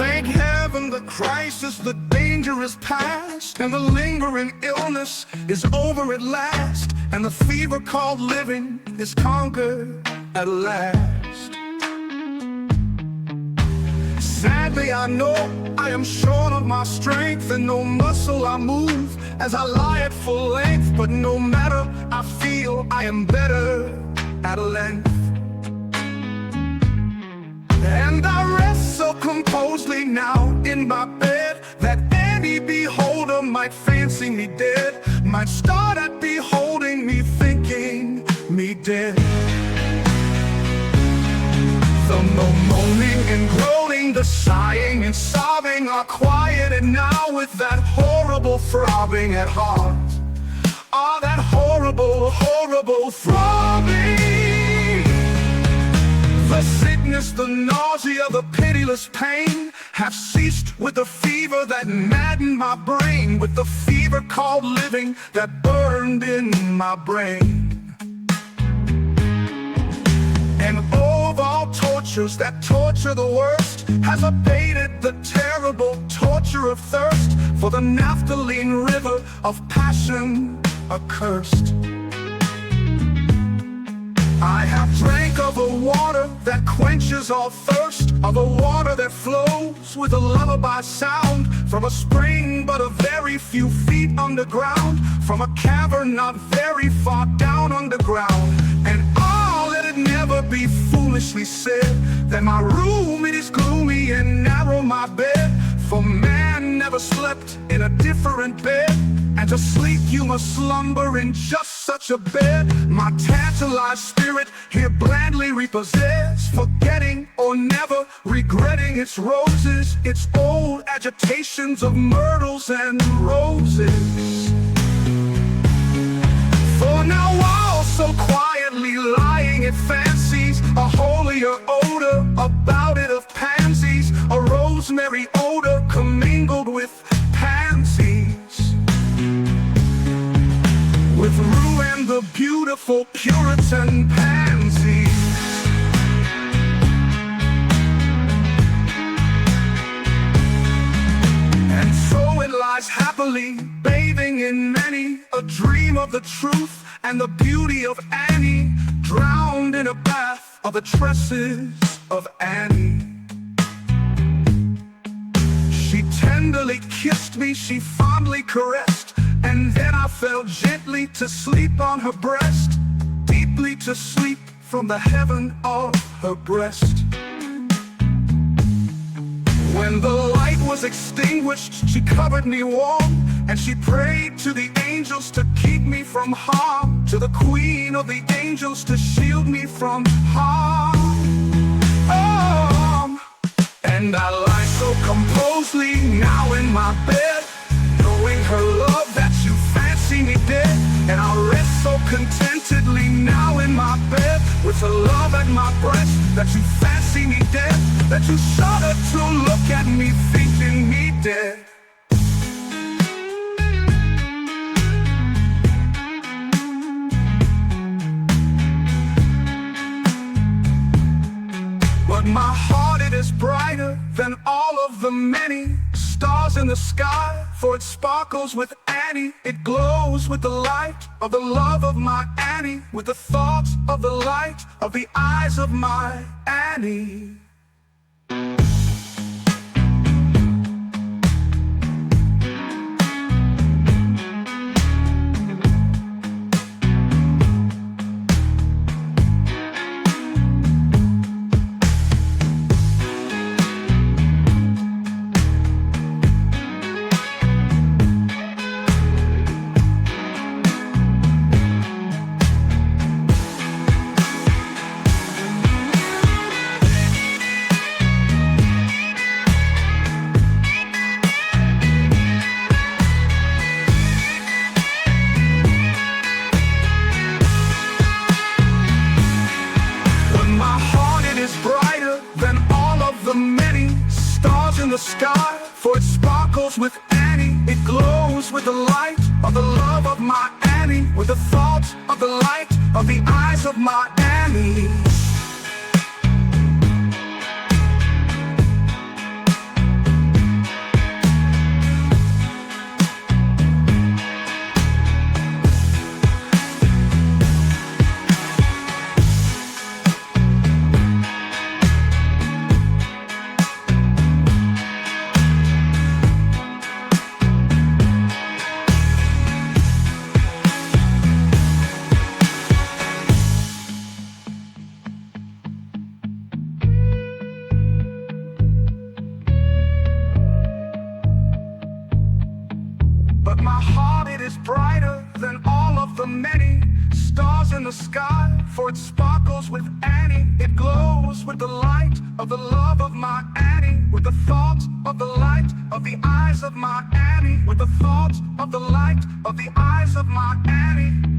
Thank heaven the crisis, the danger is past, and the lingering illness is over at last, and the fever called living is conquered at last. Sadly I know I am shorn of my strength, and no muscle I move as I lie at full length, but no matter, I feel I am better at length. And I rest so composedly now in my bed that any beholder might fancy me dead, might start at beholding me thinking me dead. The moaning and groaning, the sighing and sobbing are quieted now with that horrible throbbing at heart. Ah, that horrible, horrible throbbing. The sickness, the nausea, the pitiless pain have ceased with the fever that maddened my brain, with the fever called living that burned in my brain. And of all tortures, that torture the worst has abated the terrible torture of thirst, for the naphthaline river of passion accursed. I have drank of a water that quenches all thirst, of a water that flows with a lullaby sound, from a spring but a very few feet underground, from a cavern not very far down underground. And let it never be foolishly said that my room it is gloomy and narrow my bed, for man never slept in a different bed, and to sleep you must slumber in just such a bed. My tantalized spirit here blandly repossess, forgetting or never regretting its roses, its old agitations of myrtles and roses. For now while so quietly lying it fancies a holier odor about it of pansies, a rosemary odor commingled with pansies, with rue and the beautiful Puritan pansies. And so it lies happily, bathing in many a dream of the truth and the beauty of Annie, drowned in a bath of the tresses of Annie. She tenderly kissed me, she fondly caressed, and then I fell gently to sleep on her breast, deeply to sleep from the heaven of her breast. When the light was extinguished, she covered me warm, and she prayed to the angels to keep me from harm, to the queen of the angels to shield me from harm. And I lie so composedly now in my bed, knowing her love that you fancy me dead, and I rest so contentedly now in my bed, with her love at my breast that you fancy me dead, that you shudder to look at me thinking me dead. But my heart it is brighter than all of the many stars in the sky, for it sparkles with Annie, it glows with the light of the love of my Annie, with the thoughts of the light of the eyes of my Annie. The sky, for it sparkles with Annie, it glows with the light of the love of my Annie, with the thoughts of the light of the eyes of my Annie. the sky, for it sparkles with Annie. It glows with the light of the love of my Annie, with the thought of the light of the eyes of my Annie, with the thought of the light of the eyes of my Annie.